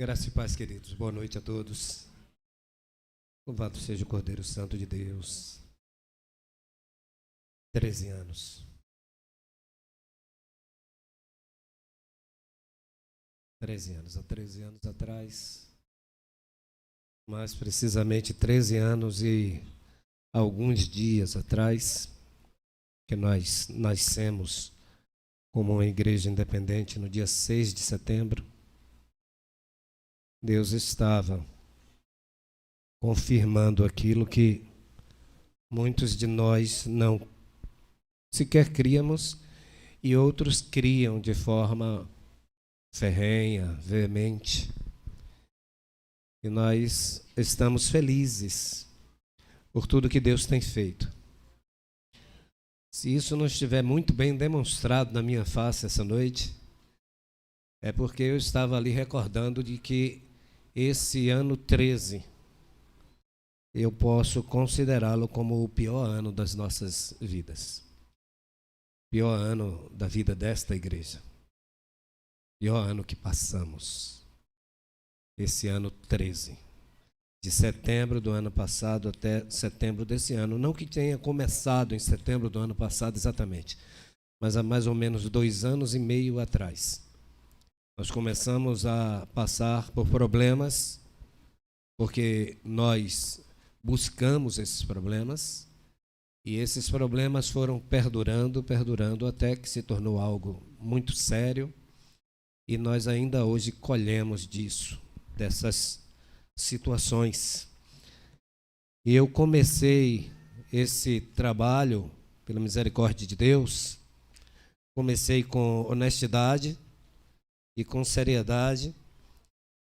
Graça e paz, queridos. Boa noite a todos. Louvado seja o Cordeiro Santo de Deus. 13 anos. 13 anos. Há 13 anos atrás, mais precisamente 13 anos e alguns dias atrás, que nós nascemos como uma igreja independente no dia 6 de setembro, Deus estava confirmando aquilo que muitos de nós não sequer críamos e outros criam de forma ferrenha, veemente. E nós estamos felizes por tudo que Deus tem feito. Se isso não estiver muito bem demonstrado na minha face essa noite, é porque eu estava ali recordando de que esse ano 13, eu posso considerá-lo como o pior ano das nossas vidas. Pior ano da vida desta igreja. Pior ano que passamos. Esse ano 13. De setembro do ano passado até setembro desse ano. Não que tenha começado em setembro do ano passado exatamente, mas há mais ou menos 2 anos e meio atrás. Nós começamos a passar por problemas, porque nós buscamos esses problemas, e esses problemas foram perdurando até que se tornou algo muito sério, e nós ainda hoje colhemos disso, dessas situações. E eu comecei esse trabalho, pela misericórdia de Deus, comecei com honestidade e com seriedade,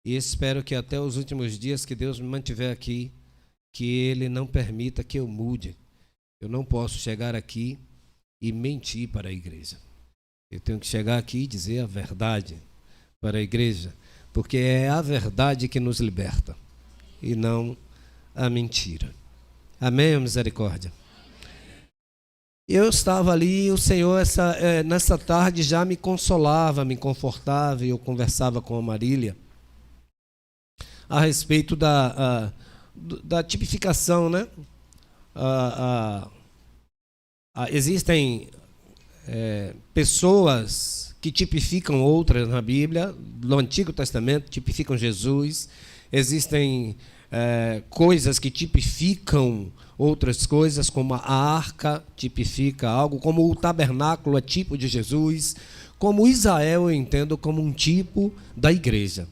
e espero que até os últimos dias que Deus me mantiver aqui, que Ele não permita que eu mude. Eu não posso chegar aqui e mentir para a igreja. Eu tenho que chegar aqui e dizer a verdade para a igreja, porque é a verdade que nos liberta e não a mentira. Amém, misericórdia? Eu estava ali e o Senhor nessa tarde já me consolava, me confortava, e eu conversava com a Marília a respeito da tipificação, né? Existem pessoas que tipificam outras na Bíblia, no Antigo Testamento, tipificam Jesus. Existem coisas que tipificam outras coisas, como a arca tipifica algo, como o tabernáculo é tipo de Jesus, como Israel eu entendo como um tipo da igreja.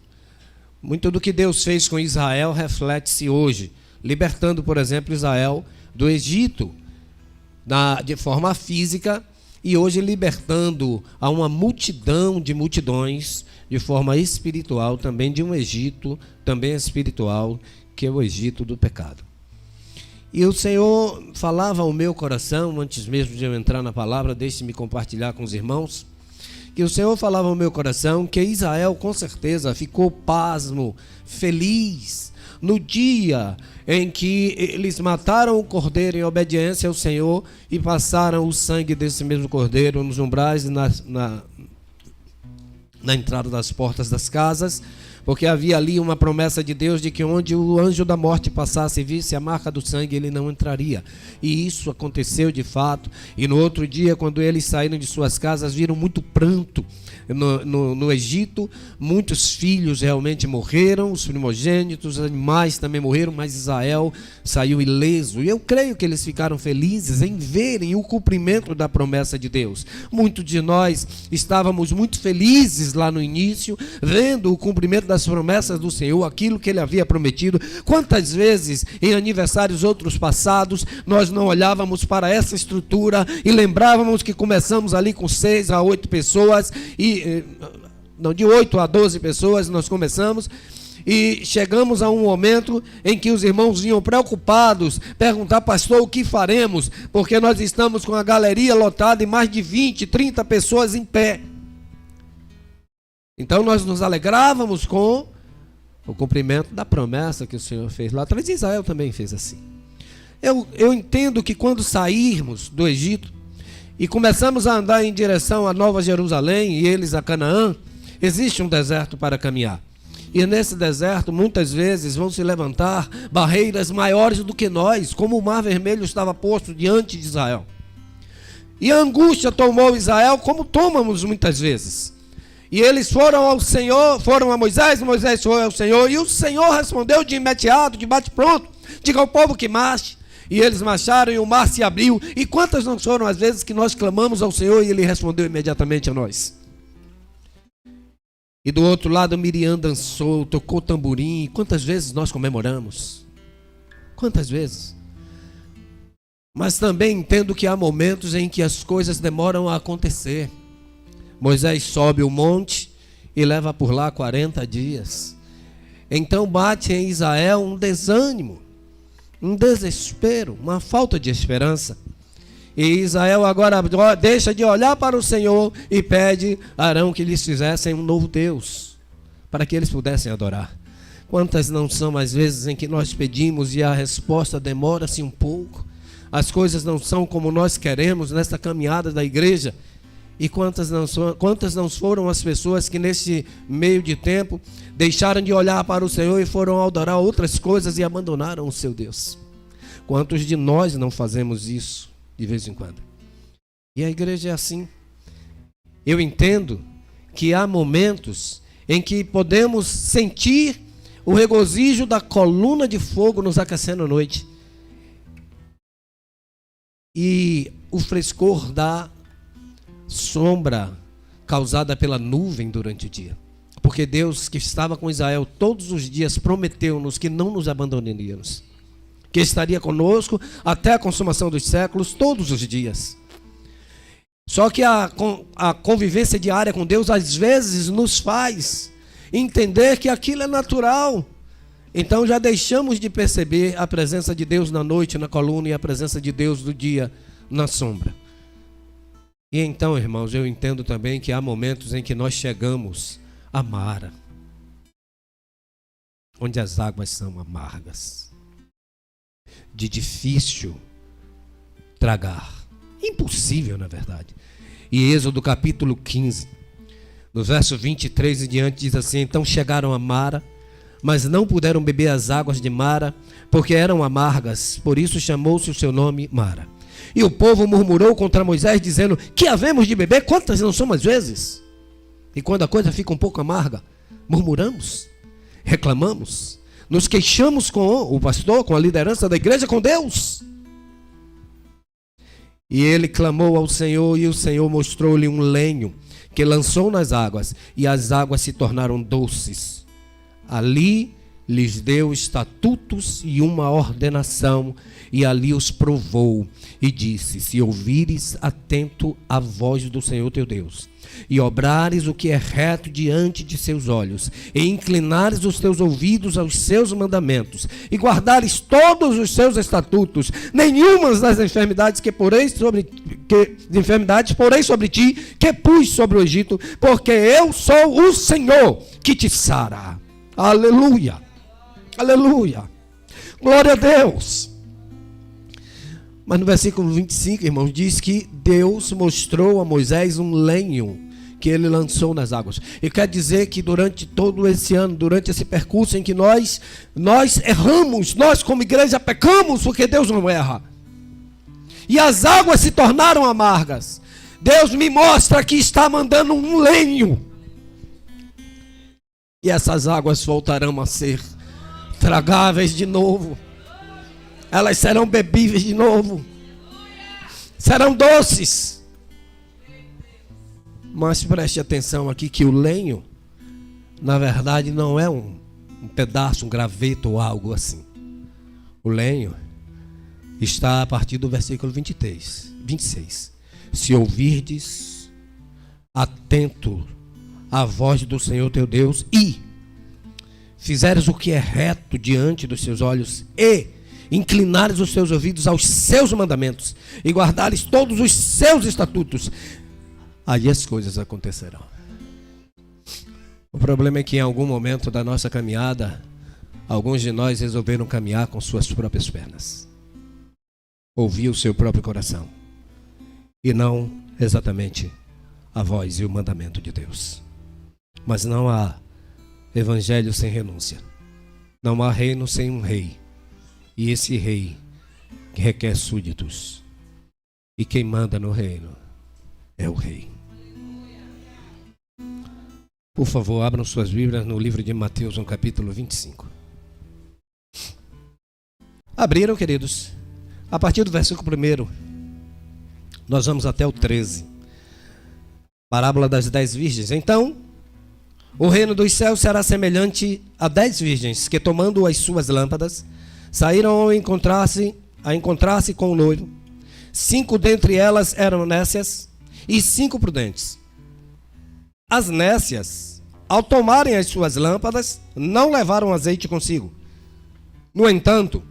Muito do que Deus fez com Israel reflete-se hoje, libertando, por exemplo, Israel do Egito de forma física, e hoje libertando a uma multidão de multidões de forma espiritual, também de um Egito, também espiritual, que é o Egito do pecado. E o Senhor falava ao meu coração, antes mesmo de eu entrar na palavra, deixe-me compartilhar com os irmãos, que o Senhor falava ao meu coração que Israel com certeza ficou pasmo, feliz, no dia em que eles mataram o cordeiro em obediência ao Senhor e passaram o sangue desse mesmo cordeiro nos umbrais e na entrada das portas das casas, porque havia ali uma promessa de Deus de que onde o anjo da morte passasse e visse a marca do sangue, ele não entraria. E isso aconteceu de fato. E no outro dia, quando eles saíram de suas casas, viram muito pranto no Egito. Muitos filhos realmente morreram, os primogênitos, os animais também morreram, mas Israel saiu ileso. E eu creio que eles ficaram felizes em verem o cumprimento da promessa de Deus. Muitos de nós estávamos muito felizes lá no início, vendo o cumprimento das promessas do Senhor, aquilo que Ele havia prometido. Quantas vezes em aniversários outros passados nós não olhávamos para essa estrutura e lembrávamos que começamos ali com 6 a 8 pessoas, não, de 8 a 12 pessoas nós começamos, e chegamos a um momento em que os irmãos vinham preocupados, perguntar: pastor, o que faremos? Porque nós estamos com a galeria lotada e mais de 20, 30 pessoas em pé. Então nós nos alegrávamos com o cumprimento da promessa que o Senhor fez lá atrás. Israel também fez assim. Eu entendo que quando sairmos do Egito e começamos a andar em direção à Nova Jerusalém e eles a Canaã, existe um deserto para caminhar. E nesse deserto, muitas vezes, vão se levantar barreiras maiores do que nós, como o Mar Vermelho estava posto diante de Israel. E a angústia tomou Israel, como tomamos muitas vezes. E eles foram ao Senhor, foram a Moisés, Moisés foi ao Senhor, e o Senhor respondeu de imediato, de bate-pronto: diga ao povo que marche. E eles marcharam e o mar se abriu. E quantas não foram as vezes que nós clamamos ao Senhor e Ele respondeu imediatamente a nós? E do outro lado Miriam dançou, tocou tamborim. E quantas vezes nós comemoramos? Quantas vezes? Mas também entendo que há momentos em que as coisas demoram a acontecer. Moisés sobe o monte e leva por lá 40 dias. Então bate em Israel um desânimo, um desespero, uma falta de esperança. E Israel agora deixa de olhar para o Senhor e pede a Arão que lhes fizessem um novo Deus, para que eles pudessem adorar. Quantas não são as vezes em que nós pedimos e a resposta demora-se um pouco? As coisas não são como nós queremos nesta caminhada da igreja. E quantas não foram as pessoas que nesse meio de tempo deixaram de olhar para o Senhor e foram adorar outras coisas e abandonaram o seu Deus? Quantos de nós não fazemos isso de vez em quando? E a igreja é assim. Eu entendo que há momentos em que podemos sentir o regozijo da coluna de fogo nos aquecendo à noite e o frescor da sombra causada pela nuvem durante o dia. Porque Deus, que estava com Israel todos os dias, prometeu-nos que não nos abandonaríamos, que estaria conosco até a consumação dos séculos, todos os dias. Só que a convivência diária com Deus às vezes nos faz entender que aquilo é natural. Então já deixamos de perceber a presença de Deus na noite, na coluna, e a presença de Deus do dia na sombra. E então, irmãos, eu entendo também que há momentos em que nós chegamos a Mara, onde as águas são amargas, de difícil tragar, impossível na verdade. E Êxodo capítulo 15, no verso 23 e diante, diz assim: então chegaram a Mara, mas não puderam beber as águas de Mara, porque eram amargas, por isso chamou-se o seu nome Mara. E o povo murmurou contra Moisés, dizendo: que havemos de beber? Quantas não são as vezes? E quando a coisa fica um pouco amarga, murmuramos, reclamamos, nos queixamos com o pastor, com a liderança da igreja, com Deus. E ele clamou ao Senhor, e o Senhor mostrou-lhe um lenho que lançou nas águas, e as águas se tornaram doces. Ali lhes deu estatutos e uma ordenação, e ali os provou, e disse: se ouvires atento à voz do Senhor teu Deus, e obrares o que é reto diante de seus olhos, e inclinares os teus ouvidos aos seus mandamentos, e guardares todos os seus estatutos, nenhuma das enfermidades porei sobre ti, que pus sobre o Egito, porque eu sou o Senhor que te sara. Aleluia, aleluia, glória a Deus. Mas no versículo 25, irmãos, diz que Deus mostrou a Moisés um lenho que ele lançou nas águas. E quer dizer que durante todo esse ano, durante esse percurso em que nós erramos, nós como igreja pecamos, porque Deus não erra, e as águas se tornaram amargas, Deus me mostra que está mandando um lenho, e essas águas voltarão a ser tragáveis de novo. Elas serão bebíveis de novo, serão doces. Mas preste atenção aqui que o lenho, na verdade, não é um pedaço, um graveto ou algo assim. O lenho está a partir do versículo 26. Se ouvirdes atento à voz do Senhor teu Deus, e fizeres o que é reto diante dos seus olhos, e inclinares os seus ouvidos aos seus mandamentos, e guardares todos os seus estatutos, aí as coisas acontecerão. O problema é que em algum momento da nossa caminhada, alguns de nós resolveram caminhar com suas próprias pernas, ouvir o seu próprio coração, e não exatamente a voz e o mandamento de Deus. Mas não há Evangelho sem renúncia. Não há reino sem um rei. E esse rei requer súditos. E quem manda no reino é o rei. Por favor, abram suas Bíblias no livro de Mateus, no capítulo 25. Abriram, queridos? A partir do versículo 1, nós vamos até o 13. Parábola das 10 virgens. Então, o reino dos céus será semelhante a 10 virgens que, tomando as suas lâmpadas, saíram a encontrar-se com o noivo. 5 dentre elas eram nécias e 5 prudentes. As nécias, ao tomarem as suas lâmpadas, não levaram azeite consigo. No entanto,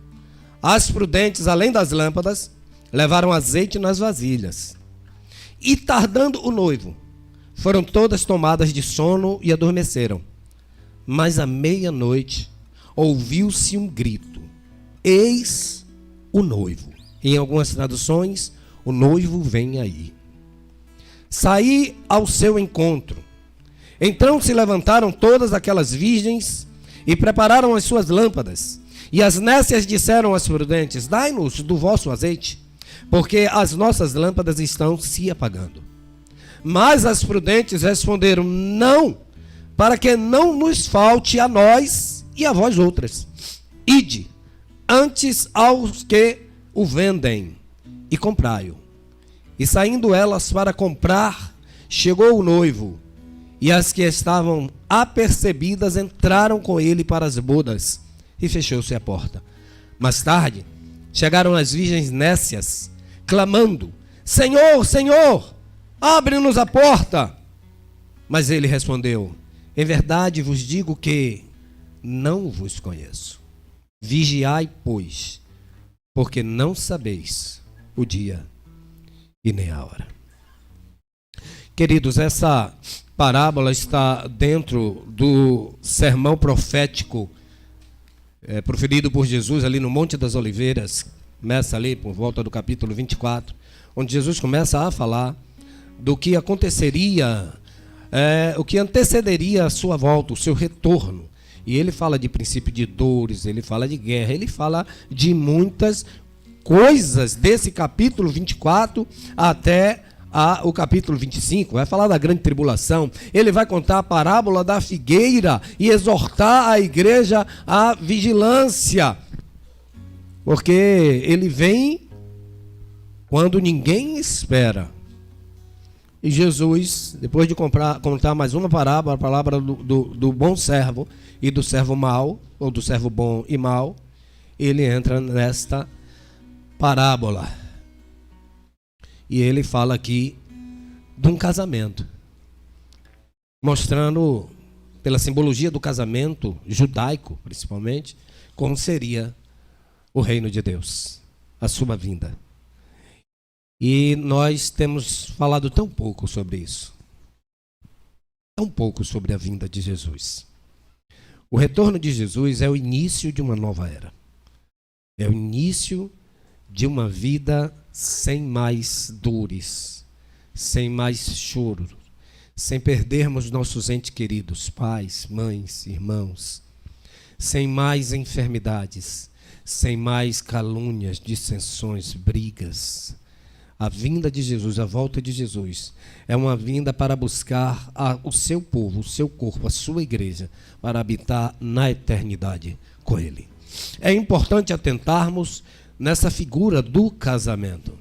as prudentes, além das lâmpadas, levaram azeite nas vasilhas. E tardando o noivo, foram todas tomadas de sono e adormeceram. Mas à meia-noite ouviu-se um grito: eis o noivo. Em algumas traduções, o noivo vem aí. Saí ao seu encontro. Então se levantaram todas aquelas virgens e prepararam as suas lâmpadas. E as nécias disseram às prudentes: dai-nos do vosso azeite, porque as nossas lâmpadas estão se apagando. Mas as prudentes responderam: não, para que não nos falte a nós e a vós outras. Ide antes aos que o vendem e comprai-o. E saindo elas para comprar, chegou o noivo, e as que estavam apercebidas entraram com ele para as bodas, e fechou-se a porta. Mais tarde, chegaram as virgens nécias, clamando: Senhor, Senhor, abre-nos a porta. Mas ele respondeu: em verdade vos digo que não vos conheço. Vigiai, pois, porque não sabeis o dia e nem a hora. Queridos, essa parábola está dentro do sermão profético proferido por Jesus ali no Monte das Oliveiras. Começa ali por volta do capítulo 24, onde Jesus começa a falar do que aconteceria, o que antecederia a sua volta, o seu retorno. E ele fala de princípio de dores, ele fala de guerra, ele fala de muitas coisas desse capítulo 24 até o capítulo 25. Vai falar da grande tribulação. Ele vai contar a parábola da figueira e exortar a igreja à vigilância, porque ele vem quando ninguém espera. E Jesus, depois de contar mais uma parábola, a palavra do bom servo e do servo mau, ou do servo bom e mau, ele entra nesta parábola. E ele fala aqui de um casamento, mostrando, pela simbologia do casamento judaico, principalmente, como seria o reino de Deus, a sua vinda. E nós temos falado tão pouco sobre isso, tão pouco sobre a vinda de Jesus. O retorno de Jesus é o início de uma nova era, é o início de uma vida sem mais dores, sem mais choro, sem perdermos nossos entes queridos, pais, mães, irmãos, sem mais enfermidades, sem mais calúnias, dissensões, brigas. A vinda de Jesus, a volta de Jesus, é uma vinda para buscar o seu povo, o seu corpo, a sua igreja, para habitar na eternidade com Ele. É importante atentarmos nessa figura do casamento.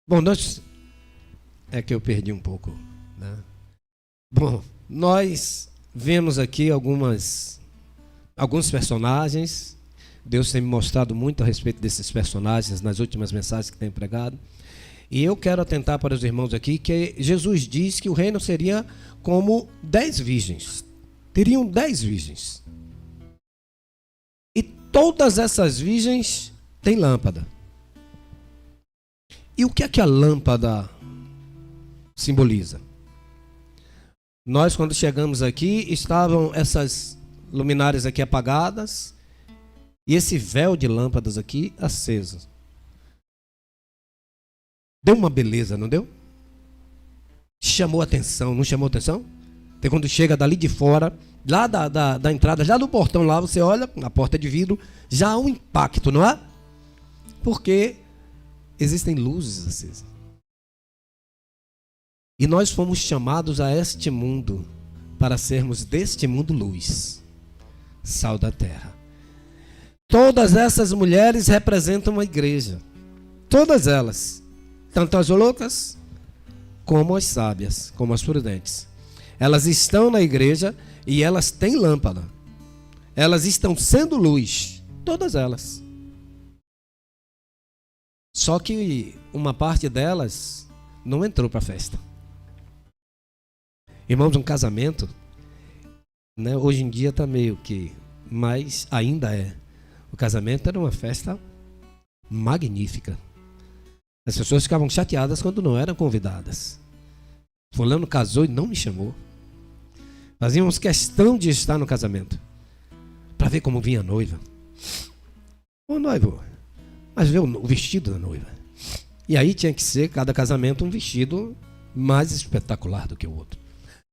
Bom, é que eu perdi um pouco, né? Bom, nós vemos aqui alguns personagens. Deus tem me mostrado muito a respeito desses personagens nas últimas mensagens que tenho pregado. E eu quero atentar para os irmãos aqui que Jesus diz que o reino seria como 10 virgens. Teriam 10 virgens. E todas essas virgens têm lâmpada. E o que é que a lâmpada simboliza? Nós, quando chegamos aqui, estavam essas luminárias aqui apagadas, E esse véu de lâmpadas aqui aceso. Deu uma beleza, não deu? Chamou atenção, não chamou atenção? Até quando chega dali de fora, lá da entrada, já do portão lá, você olha, a porta de vidro, já há um impacto, não é? Porque existem luzes acesas. E nós fomos chamados a este mundo para sermos deste mundo luz, sal da terra. Todas essas mulheres representam uma igreja. Todas elas. Tanto as loucas, como as sábias, como as prudentes. Elas estão na igreja e elas têm lâmpada. Elas estão sendo luz. Todas elas. Só que uma parte delas não entrou para a festa. Irmãos, um casamento, né, hoje em dia está meio que, mas ainda é. O casamento era uma festa magnífica. As pessoas ficavam chateadas quando não eram convidadas. Fulano casou e não me chamou. Fazíamos questão de estar no casamento, para ver como vinha a noiva. O noivo, mas ver o vestido da noiva. E aí tinha que ser, cada casamento, um vestido mais espetacular do que o outro.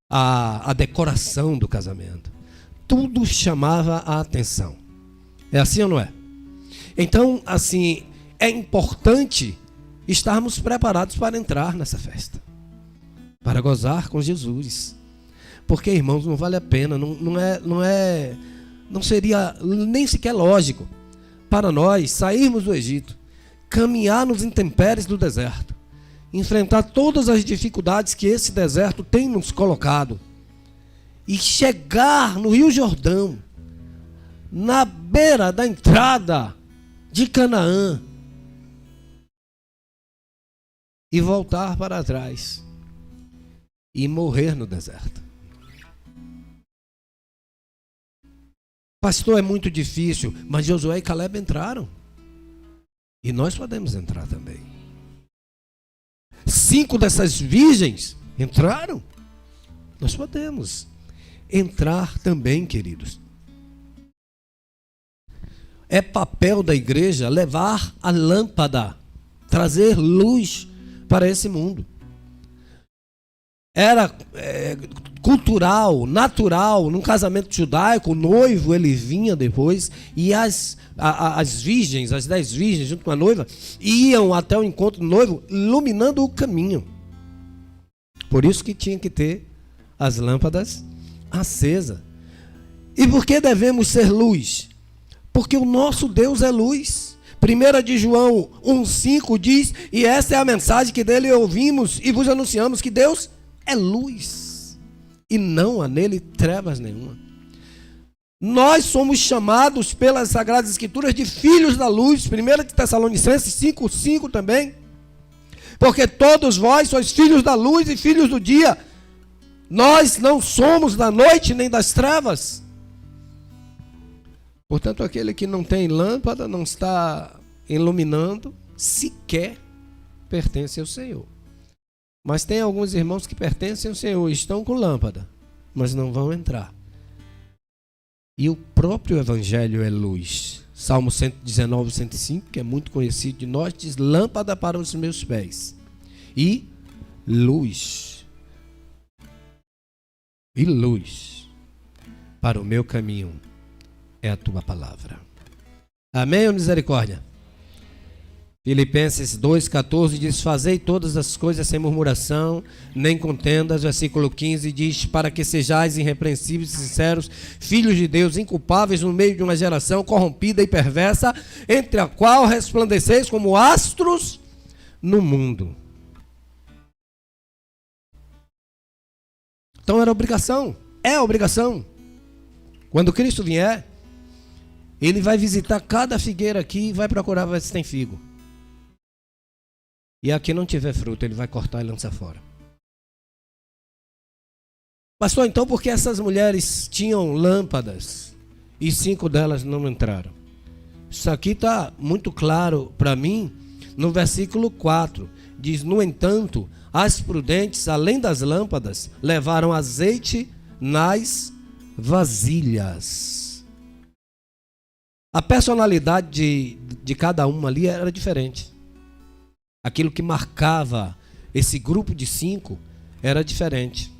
A decoração do casamento. Tudo chamava a atenção. É assim ou não é? Então, assim, é importante estarmos preparados para entrar nessa festa. Para gozar com Jesus. Porque, irmãos, não vale a pena, não seria nem sequer lógico para nós sairmos do Egito, caminhar nos intempéries do deserto, enfrentar todas as dificuldades que esse deserto tem nos colocado e chegar no Rio Jordão, na beira da entrada de Canaã, e voltar para trás e morrer no deserto. Pastor, é muito difícil, mas Josué e Caleb entraram. E nós podemos entrar também. 5 dessas virgens entraram. Nós podemos entrar também, queridos. É papel da igreja levar a lâmpada, trazer luz para esse mundo. Era cultural, natural, num casamento judaico, o noivo ele vinha depois e as virgens, as 10 virgens junto com a noiva, iam até o encontro do noivo iluminando o caminho. Por isso que tinha que ter as lâmpadas acesas. E por que devemos ser luz? Porque o nosso Deus é luz. 1 de João 1,5 diz, e essa é a mensagem que dele ouvimos e vos anunciamos, que Deus é luz, e não há nele trevas nenhuma. Nós somos chamados pelas Sagradas Escrituras de filhos da luz, 1 de Tessalonicenses 5,5 também, porque todos vós sois filhos da luz e filhos do dia. Nós não somos da noite nem das trevas. Portanto, aquele que não tem lâmpada, não está iluminando, sequer pertence ao Senhor. Mas tem alguns irmãos que pertencem ao Senhor, estão com lâmpada, mas não vão entrar. E o próprio Evangelho é luz. Salmo 119, 105, que é muito conhecido de nós, diz: lâmpada para os meus pés e luz. E luz para o meu caminho é a tua palavra. Amém ou misericórdia? Filipenses 2,14 diz: fazei todas as coisas sem murmuração, nem contendas. Versículo 15 diz: para que sejais irrepreensíveis e sinceros, filhos de Deus, inculpáveis no meio de uma geração corrompida e perversa, entre a qual resplandeceis como astros no mundo. Então era obrigação, é obrigação. Quando Cristo vier, ele vai visitar cada figueira aqui e vai procurar ver se tem figo. E aqui não tiver fruto, ele vai cortar e lançar fora. Pastor, então por que essas mulheres tinham lâmpadas e 5 delas não entraram? Isso aqui está muito claro para mim no versículo 4. Diz: no entanto, as prudentes, além das lâmpadas, levaram azeite nas vasilhas. A personalidade de cada um ali era diferente. Aquilo que marcava esse grupo de 5 era diferente.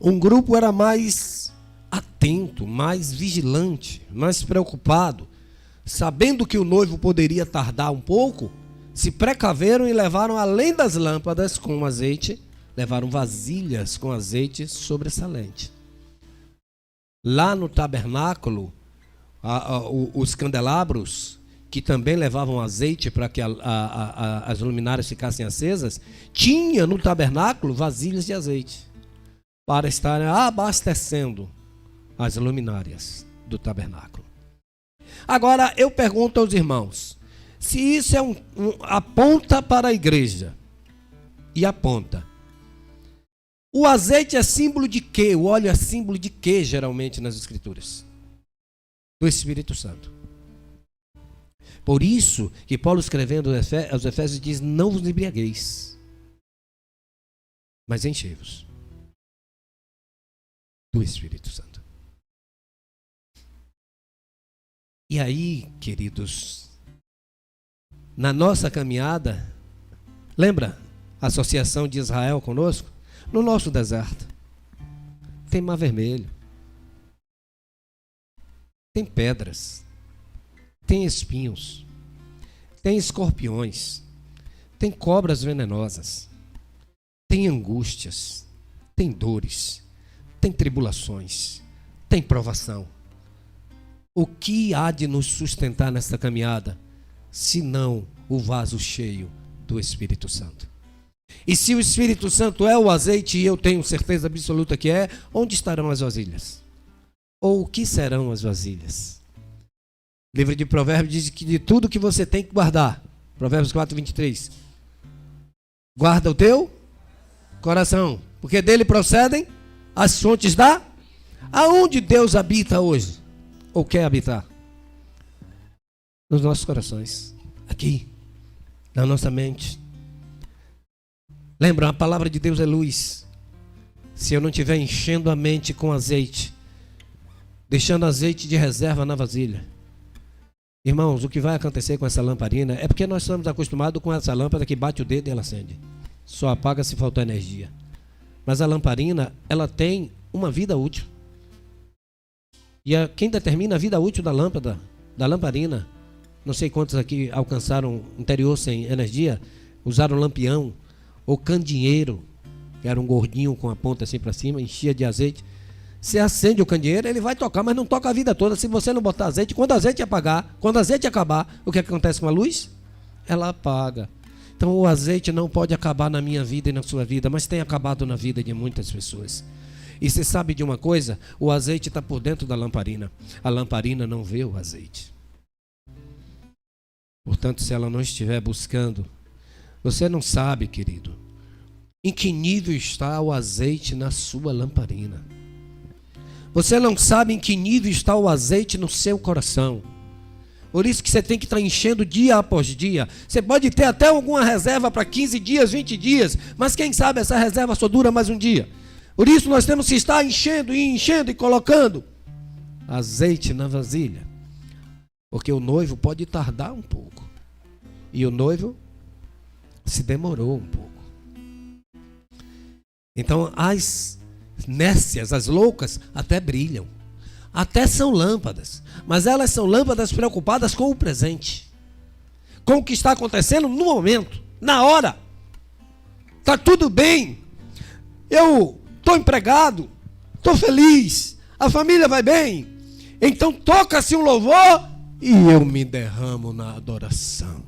Um grupo era mais atento, mais vigilante, mais preocupado. Sabendo que o noivo poderia tardar um pouco, se precaveram e levaram, além das lâmpadas com azeite, levaram vasilhas com azeite sobressalente. Lá no tabernáculo, os candelabros, que também levavam azeite para que as luminárias ficassem acesas, tinha no tabernáculo vasilhas de azeite, para estarem abastecendo as luminárias do tabernáculo. Agora eu pergunto aos irmãos, se isso é aponta para a igreja, e aponta, o azeite é símbolo de quê? O óleo é símbolo de quê, geralmente, nas Escrituras? Do Espírito Santo. Por isso que Paulo, escrevendo aos Efésios, diz: não vos embriagueis, mas enchei-vos do Espírito Santo. E aí, queridos, na nossa caminhada, lembra a associação de Israel conosco? No nosso deserto tem Mar Vermelho, tem pedras, tem espinhos, tem escorpiões, tem cobras venenosas, tem angústias, tem dores, tem tribulações, tem provação. O que há de nos sustentar nesta caminhada, senão o vaso cheio do Espírito Santo? E se o Espírito Santo é o azeite, e eu tenho certeza absoluta que é, onde estarão as vasilhas? Ou o que serão as vasilhas? O livro de Provérbios diz que de tudo que você tem que guardar, Provérbios 4, 23, guarda o teu coração, porque dele procedem as fontes da... Aonde Deus habita hoje? Ou quer habitar? Nos nossos corações, aqui, na nossa mente. Lembra, a palavra de Deus é luz. Se eu não estiver enchendo a mente com azeite, deixando azeite de reserva na vasilha, irmãos, o que vai acontecer com essa lamparina é porque nós estamos acostumados com essa lâmpada que bate o dedo e ela acende. Só apaga se faltar energia. Mas a lamparina, ela tem uma vida útil. E quem determina a vida útil da lâmpada, da lamparina, não sei quantos aqui alcançaram interior sem energia, usaram lampião ou candeeiro, que era um gordinho com a ponta assim para cima, enchia de azeite. Você acende o candeeiro, ele vai tocar, mas não toca a vida toda. Se você não botar azeite, quando o azeite apagar, quando o azeite acabar, o que acontece com a luz? Ela apaga. Então o azeite não pode acabar na minha vida e na sua vida, mas tem acabado na vida de muitas pessoas. E você sabe de uma coisa? O azeite está por dentro da lamparina. A lamparina não vê o azeite. Portanto, se ela não estiver buscando, você não sabe, querido, em que nível está o azeite na sua lamparina. Você não sabe em que nível está o azeite no seu coração. Por isso que você tem que estar enchendo dia após dia. Você pode ter até alguma reserva para 15 dias, 20 dias, mas quem sabe essa reserva só dura mais um dia. Por isso nós temos que estar enchendo e colocando azeite na vasilha. Porque o noivo pode tardar um pouco. E o noivo se demorou um pouco. Então as nécias, as loucas, até brilham. Até são lâmpadas. Mas elas são lâmpadas preocupadas com o presente. Com o que está acontecendo no momento, na hora. Está tudo bem. Eu estou empregado, estou feliz, a família vai bem, então toca-se um louvor e eu me derramo na adoração.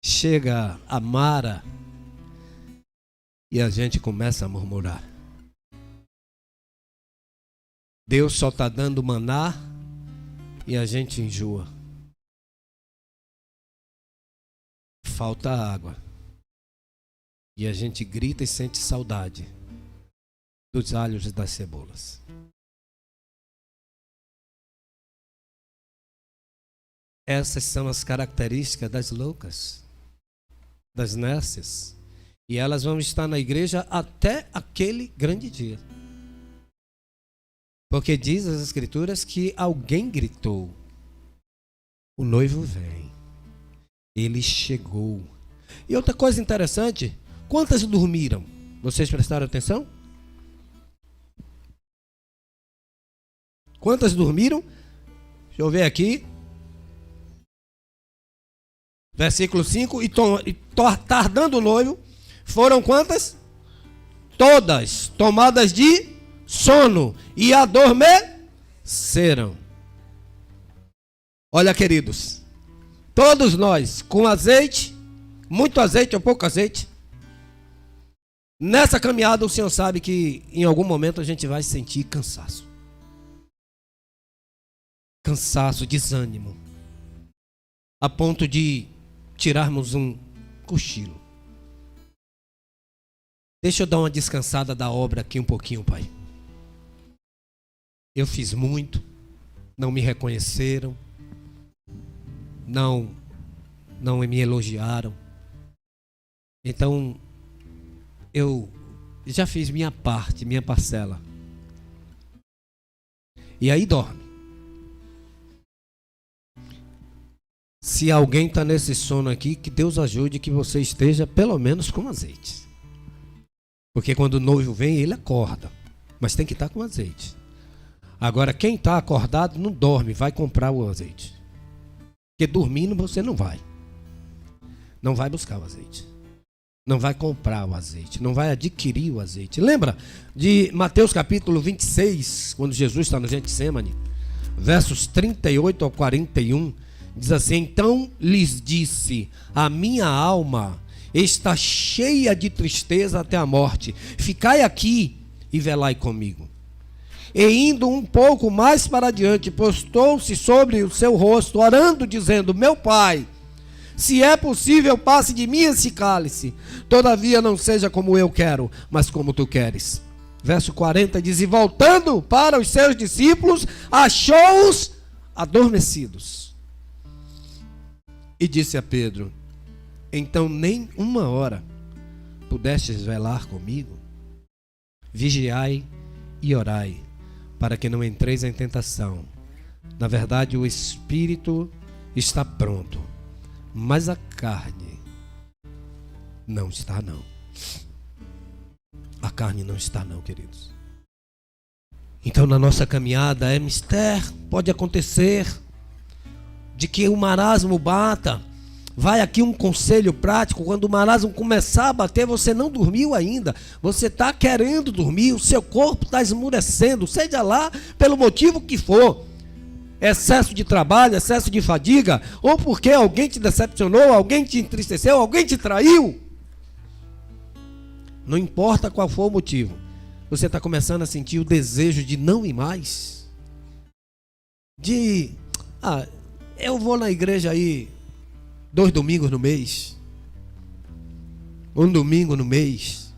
Chega a Mara e a gente começa a murmurar. Deus só está dando maná e a gente enjoa. Falta água. E a gente grita e sente saudade dos alhos e das cebolas. Essas são as características das loucas, das nécias. E elas vão estar na igreja até aquele grande dia. Porque diz as Escrituras que alguém gritou: o noivo vem, ele chegou. E outra coisa interessante, quantas dormiram? Vocês prestaram atenção? Quantas dormiram? Deixa eu ver aqui. Versículo 5. E tardando o noivo, foram quantas? Todas tomadas de sono e adormeceram. Olha, queridos, todos nós com azeite, muito azeite ou pouco azeite, nessa caminhada o Senhor sabe que em algum momento a gente vai sentir cansaço. Cansaço, desânimo, a ponto de tirarmos um cochilo. Deixa eu dar uma descansada da obra aqui um pouquinho, Pai. Eu fiz muito, não me reconheceram, não me elogiaram. Então, eu já fiz minha parte, minha parcela. E aí dorme. Se alguém está nesse sono aqui, que Deus ajude que você esteja pelo menos com azeite. Porque quando o noivo vem, ele acorda. Mas tem que estar com azeite. Agora, quem está acordado não dorme, vai comprar o azeite. Porque dormindo você não vai. Não vai buscar o azeite. Não vai comprar o azeite. Não vai adquirir o azeite. Lembra de Mateus capítulo 26, quando Jesus está no Getsêmani, versos 38 ao 41. Diz assim: então lhes disse, a minha alma está cheia de tristeza até a morte. Ficai aqui e velai comigo. E indo um pouco mais para adiante, postou-se sobre o seu rosto, orando, dizendo: meu Pai, se é possível, passe de mim esse cálice. Todavia não seja como eu quero, mas como tu queres. Verso 40 diz: e voltando para os seus discípulos, achou-os adormecidos. E disse a Pedro: então nem uma hora pudestes velar comigo? Vigiai e orai, para que não entreis em tentação. Na verdade, o espírito está pronto, mas a carne não está não. A carne não está não, queridos. Então na nossa caminhada é mistério, pode acontecer de que o marasmo bata. Vai aqui um conselho prático: quando o marasmo começar a bater, você não dormiu ainda, você está querendo dormir, o seu corpo está esmurecendo, seja lá pelo motivo que for, excesso de trabalho, excesso de fadiga, ou porque alguém te decepcionou, alguém te entristeceu, alguém te traiu. Não importa qual for o motivo, você está começando a sentir o desejo de não ir mais, eu vou na igreja aí 2 domingos no mês, um domingo no mês.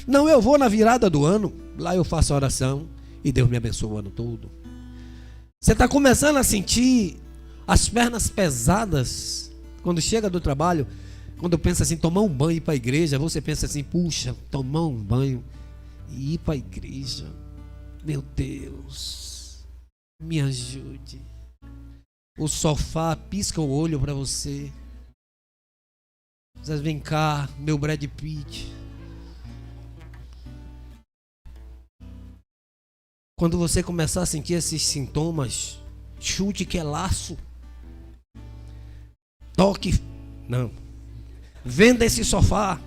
Não, eu vou na virada do ano, lá eu faço a oração e Deus me abençoa o ano todo. Você está começando a sentir as pernas pesadas quando chega do trabalho. Quando pensa assim, tomar um banho e ir para a igreja, você pensa assim: puxa, tomar um banho e ir para a igreja, meu Deus, me ajude. O sofá pisca o olho para você. Vocês vem cá, meu Brad Pitt. Quando você começar a sentir esses sintomas, chute que é laço. Toque, não. Venda esse sofá.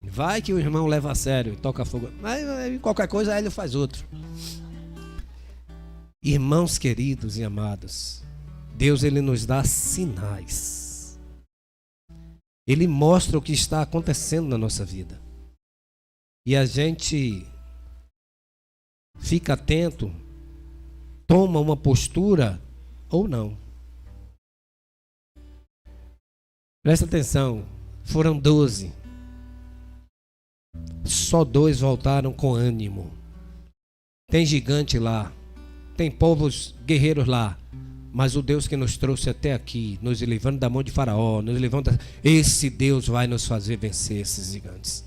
Vai que o irmão leva a sério, toca fogo. Mas qualquer coisa ele faz outro. Irmãos queridos e amados, Deus ele nos dá sinais. Ele mostra o que está acontecendo na nossa vida. E a gente fica atento, toma uma postura ou não. Presta atenção, foram 12. Só 2 voltaram com ânimo. Tem gigante lá. Tem povos guerreiros lá, mas o Deus que nos trouxe até aqui, nos livrando da mão de Faraó, esse Deus vai nos fazer vencer esses gigantes.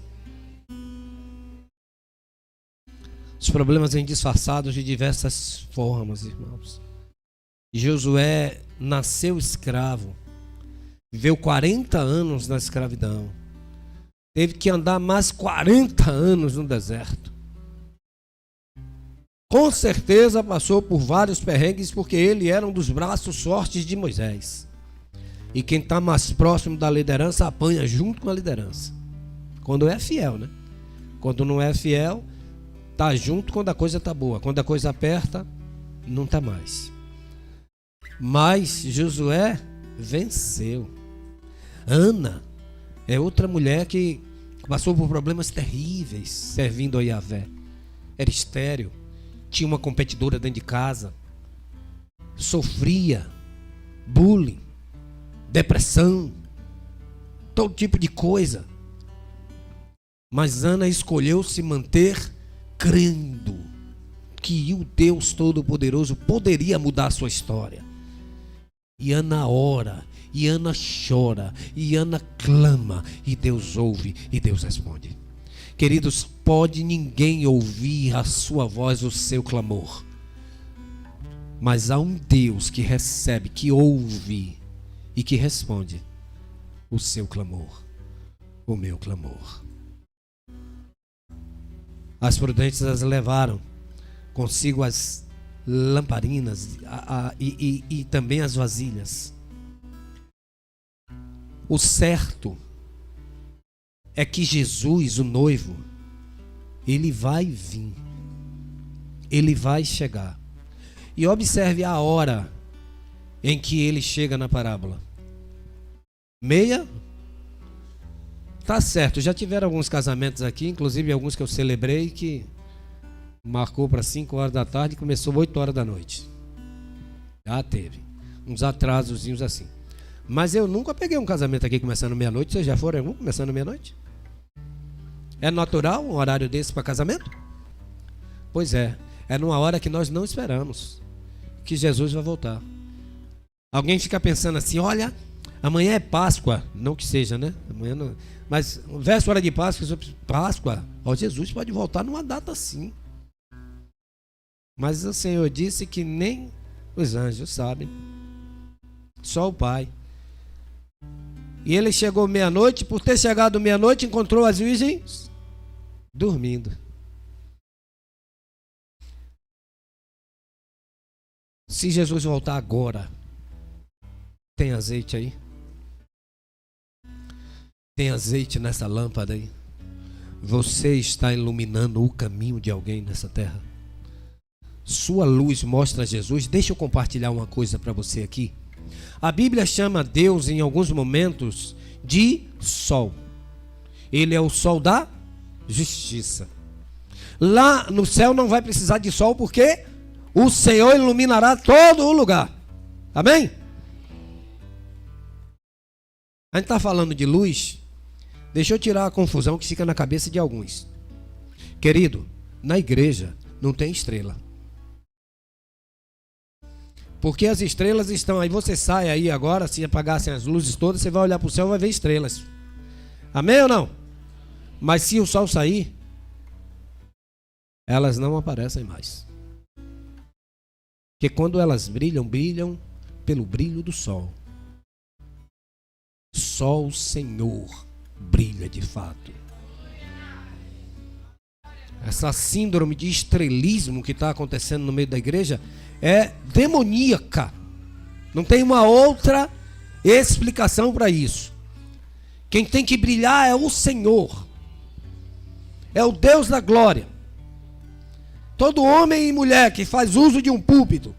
Os problemas vêm disfarçados de diversas formas, irmãos. Josué nasceu escravo, viveu 40 anos na escravidão, teve que andar mais 40 anos no deserto. Com certeza passou por vários perrengues, porque ele era um dos braços fortes de Moisés. E quem está mais próximo da liderança apanha junto com a liderança. Quando é fiel, né? Quando não é fiel, está junto quando a coisa está boa. Quando a coisa aperta, não está mais. Mas Josué venceu. Ana é outra mulher que passou por problemas terríveis servindo a Yahvé. Era estéril, tinha uma competidora dentro de casa, sofria bullying, depressão, todo tipo de coisa. Mas Ana escolheu se manter crendo que o Deus Todo-Poderoso poderia mudar a sua história. E Ana ora, e Ana chora, e Ana clama, e Deus ouve, e Deus responde. Queridos, pode ninguém ouvir a sua voz, o seu clamor. Mas há um Deus que recebe, que ouve e que responde o seu clamor, o meu clamor. As prudentes as levaram consigo as lamparinas e também as vasilhas. O certo é que Jesus, o noivo, ele vai vir, ele vai chegar. E observe a hora em que ele chega na parábola. Meia? Tá certo, já tiveram alguns casamentos aqui, inclusive alguns que eu celebrei, que marcou para 5 horas da tarde e começou 8 horas da noite. Já teve uns atrasozinhos assim. Mas eu nunca peguei um casamento aqui começando meia-noite. Vocês já foram algum começando meia-noite? É natural um horário desse para casamento? Pois é numa hora que nós não esperamos que Jesus vai voltar. Alguém fica pensando assim, olha, amanhã é Páscoa, não que seja, né? Amanhã não, mas véspera de Páscoa, Jesus pode voltar numa data assim. Mas o Senhor disse que nem os anjos sabem, só o Pai. E ele chegou meia-noite, por ter chegado meia-noite, encontrou as virgens dormindo. Se Jesus voltar agora, tem azeite aí? Tem azeite nessa lâmpada aí? Você está iluminando o caminho de alguém nessa terra? Sua luz mostra Jesus. Deixa eu compartilhar uma coisa para você aqui. A Bíblia chama Deus em alguns momentos de sol. Ele é o sol da justiça. Lá no céu não vai precisar de sol, porque o Senhor iluminará todo o lugar. Amém? A gente está falando de luz. Deixa eu tirar a confusão que fica na cabeça de alguns. Querido, na igreja não tem estrela. Porque as estrelas estão aí. Você sai aí agora, se apagassem as luzes todas, você vai olhar para o céu e vai ver estrelas. Amém ou não? Mas se o sol sair, elas não aparecem mais. Porque quando elas brilham, brilham pelo brilho do sol. Só o Senhor brilha de fato. Essa síndrome de estrelismo que está acontecendo no meio da igreja é demoníaca. Não tem uma outra explicação para isso. Quem tem que brilhar é o Senhor. É o Deus da glória. Todo homem e mulher que faz uso de um púlpito,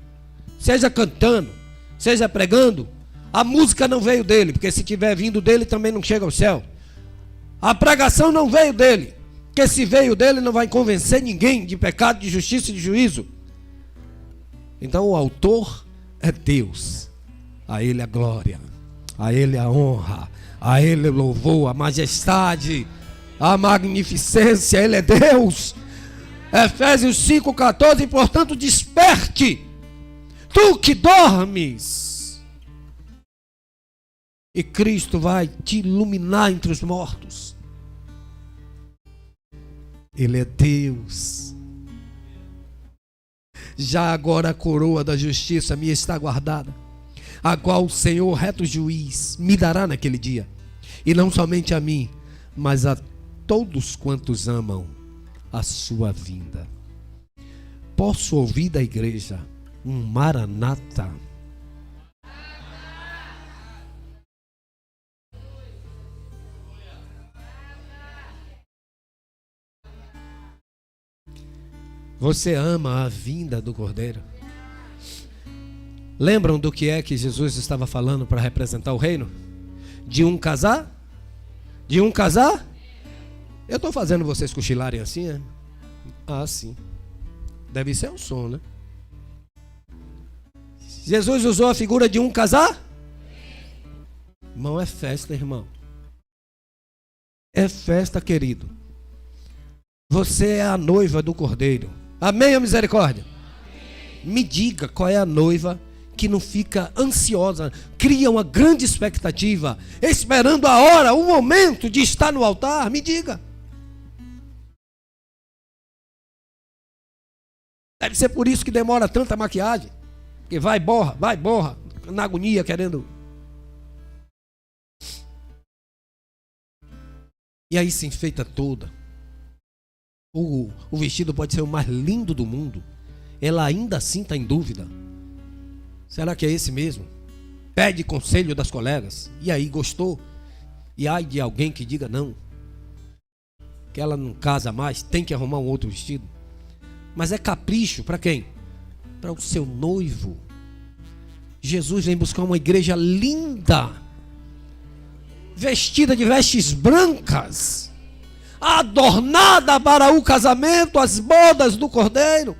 seja cantando, seja pregando, a música não veio dele, porque se tiver vindo dele também não chega ao céu. A pregação não veio dele, porque se veio dele não vai convencer ninguém de pecado, de justiça e de juízo. Então o autor é Deus. A ele a glória, a ele a honra, a ele o louvor, a majestade, a magnificência. Ele é Deus. Efésios 5,14. Portanto desperte, tu que dormes, e Cristo vai te iluminar entre os mortos. Ele é Deus. Já agora a coroa da justiça me está guardada, a qual o Senhor, reto juiz, me dará naquele dia. E não somente a mim, mas a todos quantos amam a sua vinda. Posso ouvir da igreja um Maranata? Você ama a vinda do Cordeiro? Lembram do que é que Jesus estava falando para representar o reino? De um casar? De um casar? Eu estou fazendo vocês cochilarem assim, é? Ah, sim. Deve ser um som, né? Jesus usou a figura de um casar? Irmão, é festa, irmão. É festa, querido. Você é a noiva do Cordeiro. Amém ou misericórdia? Amém. Me diga qual é a noiva que não fica ansiosa, cria uma grande expectativa, esperando a hora, o momento de estar no altar. Me diga. Deve ser por isso que demora tanta maquiagem. Que vai, borra, na agonia, querendo. E aí se enfeita toda. O vestido pode ser o mais lindo do mundo. Ela ainda assim está em dúvida. Será que é esse mesmo? Pede conselho das colegas. E aí, gostou? E ai de alguém que diga não. Que ela não casa mais, tem que arrumar um outro vestido. Mas é capricho para quem? Para o seu noivo. Jesus vem buscar uma igreja linda, vestida de vestes brancas, adornada para o casamento, as bodas do Cordeiro.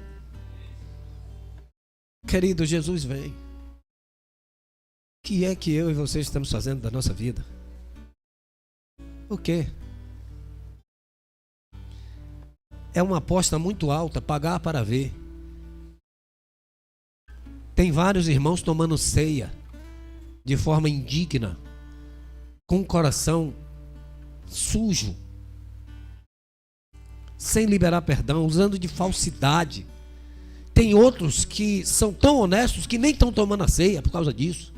Querido, Jesus vem. O que é que eu e você estamos fazendo da nossa vida? O quê? É uma aposta muito alta, pagar para ver. Tem vários irmãos tomando ceia de forma indigna, com o coração sujo, sem liberar perdão, usando de falsidade. Tem outros que são tão honestos que nem estão tomando a ceia por causa disso.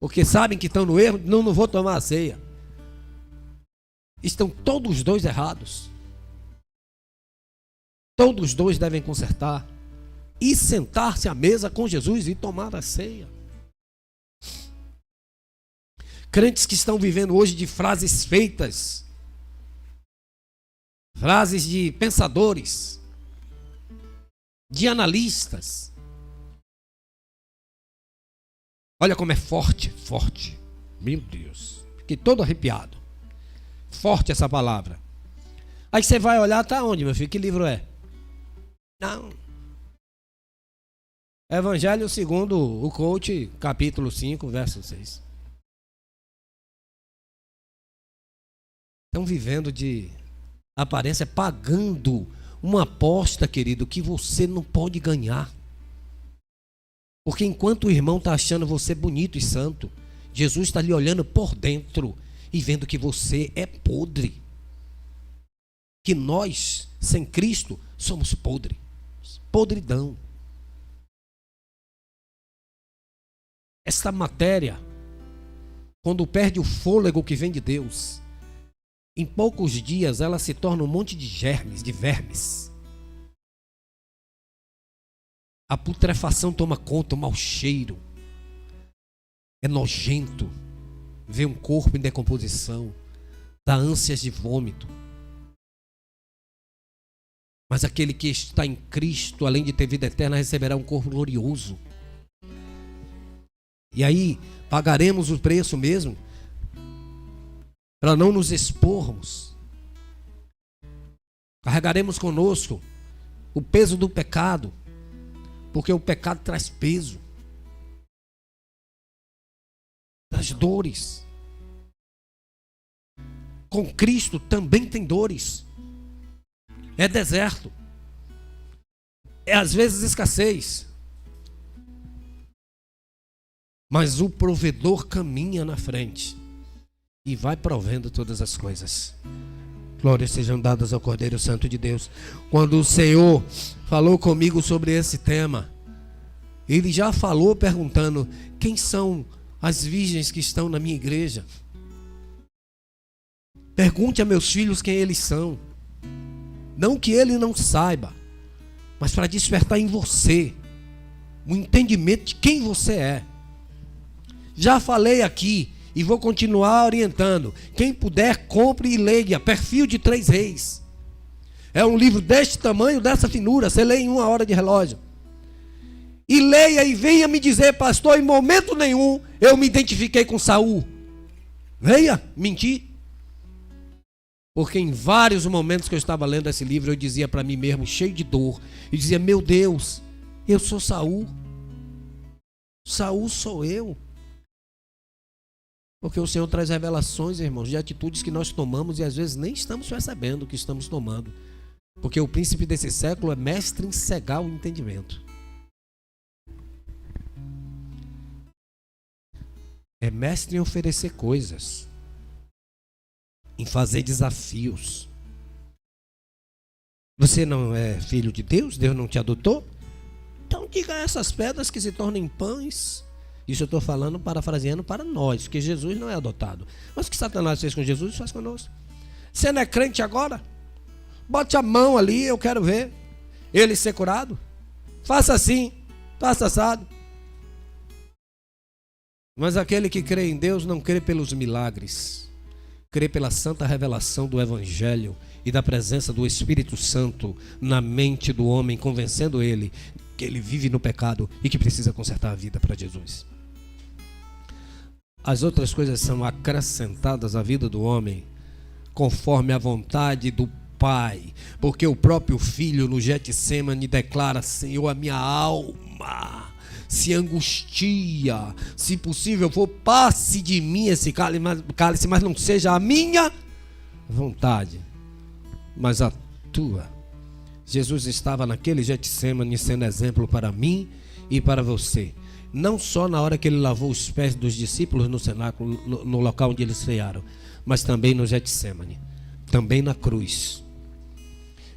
Porque sabem que estão no erro, não vou tomar a ceia. Estão todos os dois errados. Todos os dois devem consertar e sentar-se à mesa com Jesus e tomar a ceia. Crentes que estão vivendo hoje de frases feitas, frases de pensadores, de analistas. Olha como é forte, forte. Meu Deus, fiquei todo arrepiado. Forte essa palavra. Aí você vai olhar, tá onde, meu filho? Que livro é? Não. Evangelho segundo o coach, capítulo 5, verso 6. Estão vivendo de aparência, pagando uma aposta, querido, que você não pode ganhar. Porque enquanto o irmão está achando você bonito e santo, Jesus está lhe olhando por dentro e vendo que você é podre. Que nós, sem Cristo, somos podre. Podridão. Esta matéria, quando perde o fôlego que vem de Deus, em poucos dias ela se torna um monte de germes, de vermes. A putrefação toma conta, o mau cheiro. É nojento ver um corpo em decomposição, dá ânsias de vômito. Mas aquele que está em Cristo, além de ter vida eterna, receberá um corpo glorioso. E aí, pagaremos o preço mesmo, para não nos expormos. Carregaremos conosco o peso do pecado, porque o pecado traz peso, traz dores. Com Cristo também tem dores. É deserto. É às vezes escassez. Mas o provedor caminha na frente e vai provendo todas as coisas. Glórias sejam dadas ao Cordeiro Santo de Deus. Quando o Senhor falou comigo sobre esse tema, Ele já falou perguntando: quem são as virgens que estão na minha igreja? Pergunte a meus filhos quem eles são. Não que ele não saiba, mas para despertar em você o entendimento de quem você é. Já falei aqui e vou continuar orientando. Quem puder, compre e leia Perfil de Três Reis. É um livro deste tamanho, dessa finura. Você lê em 1 hora de relógio. E leia e venha me dizer: pastor, em momento nenhum eu me identifiquei com Saul. Venha mentir. Porque em vários momentos que eu estava lendo esse livro, eu dizia para mim mesmo, cheio de dor, e dizia: meu Deus, eu sou Saul. Saul sou eu. Porque o Senhor traz revelações, irmãos, de atitudes que nós tomamos e às vezes nem estamos percebendo o que estamos tomando. Porque o príncipe desse século é mestre em cegar o entendimento. É mestre em oferecer coisas, em fazer desafios. Você não é filho de Deus? Deus não te adotou? Então diga a essas pedras que se tornem pães. Isso eu estou falando, parafraseando para nós, porque Jesus não é adotado. Mas o que Satanás fez com Jesus, faz conosco. Você não é crente agora? Bote a mão ali, eu quero ver ele ser curado. Faça assim, faça assado. Mas aquele que crê em Deus não crê pelos milagres, crê pela santa revelação do Evangelho e da presença do Espírito Santo na mente do homem, convencendo ele que ele vive no pecado e que precisa consertar a vida para Jesus. As outras coisas são acrescentadas à vida do homem conforme a vontade do Pai, porque o próprio Filho no Getsêmani declara: Senhor, a minha alma se angustia, se possível for, passe de mim esse cálice, mas não seja a minha vontade, mas a tua. Jesus estava naquele Getsêmani sendo exemplo para mim e para você. Não só na hora que ele lavou os pés dos discípulos no cenáculo, no local onde eles cearam, mas também no Getsêmani, também na cruz.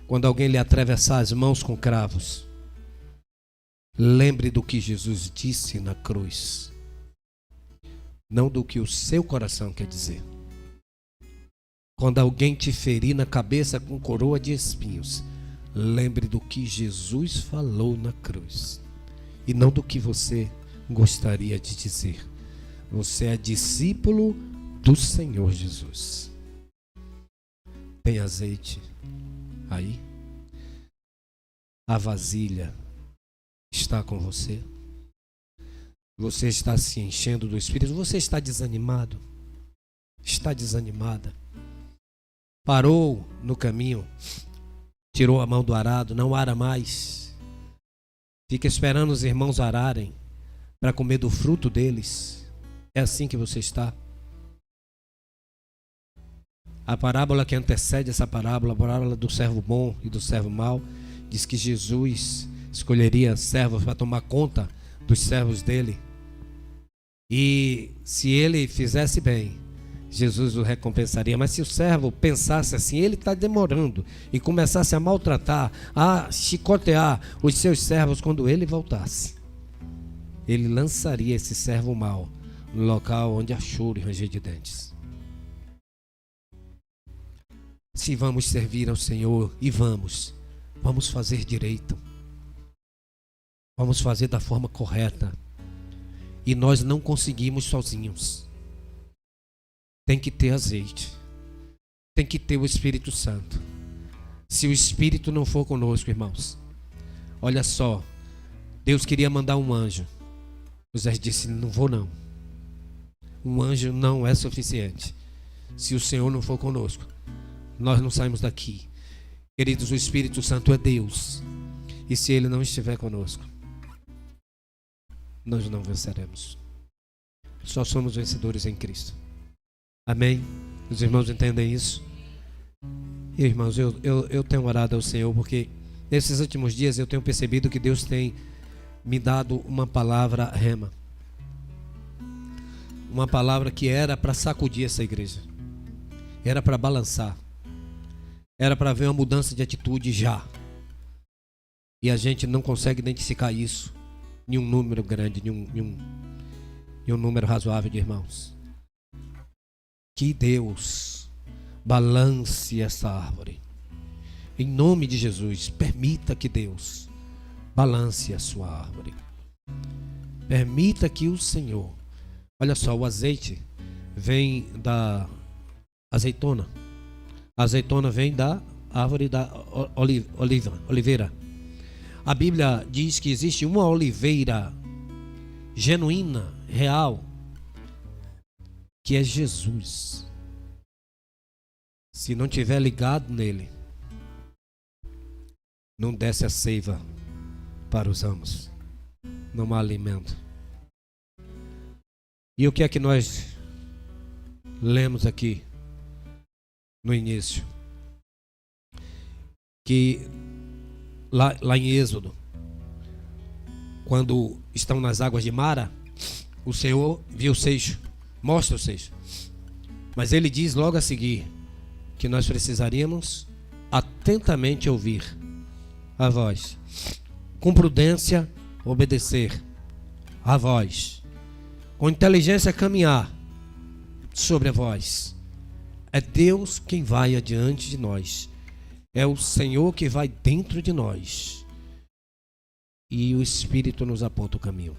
Quando alguém lhe atravessar as mãos com cravos, lembre do que Jesus disse na cruz, não do que o seu coração quer dizer. Quando alguém te ferir na cabeça com coroa de espinhos, lembre do que Jesus falou na cruz e não do que você gostaria de dizer. Você é discípulo do Senhor Jesus. Tem azeite aí? A vasilha está com você? Você está se enchendo do Espírito? Você está desanimado? Está desanimada? Parou no caminho? Tirou a mão do arado? Não ara mais? Fica esperando os irmãos ararem para comer do fruto deles? É assim que você está? A parábola que antecede essa parábola, a parábola do servo bom e do servo mau, diz que Jesus escolheria servos para tomar conta dos servos dele. E se ele fizesse bem, Jesus o recompensaria. Mas se o servo pensasse assim, ele está demorando, e começasse a maltratar, a chicotear os seus servos, quando ele voltasse, ele lançaria esse servo mau no local onde há choro e ranger de dentes. Se vamos servir ao Senhor, e vamos fazer direito, vamos fazer da forma correta, e nós não conseguimos sozinhos. Tem que ter azeite, tem que ter o Espírito Santo. Se o Espírito não for conosco, irmãos, olha só, Deus queria mandar um anjo. José disse: não vou não. Um anjo não é suficiente. Se o Senhor não for conosco, nós não saímos daqui. Queridos, o Espírito Santo é Deus, e se Ele não estiver conosco, nós não venceremos. Só somos vencedores em Cristo. Amém? Os irmãos entendem isso? E, irmãos, eu tenho orado ao Senhor, porque nesses últimos dias eu tenho percebido que Deus tem me dado uma palavra rema, uma palavra que era para sacudir essa igreja, era para balançar, era para haver uma mudança de atitude já. E a gente não consegue identificar isso em um número grande, em um número razoável de irmãos. Que Deus balance essa árvore. Em nome de Jesus, permita que Deus balance a sua árvore. Permita que o Senhor... Olha só, o azeite vem da azeitona. A azeitona vem da árvore da oliveira. A Bíblia diz que existe uma oliveira genuína, real, que é Jesus. Se não tiver ligado nele, não desce a seiva para os ramos, não há alimento. E o que é que nós lemos aqui no início? Que lá em Êxodo, quando estão nas águas de Mara, o Senhor viu o seixo, mostra o seixo. Mas ele diz logo a seguir que nós precisaríamos atentamente ouvir a voz, com prudência obedecer a voz, com inteligência caminhar sobre a voz. É Deus quem vai adiante de nós. É o Senhor que vai dentro de nós. E o Espírito nos aponta o caminho.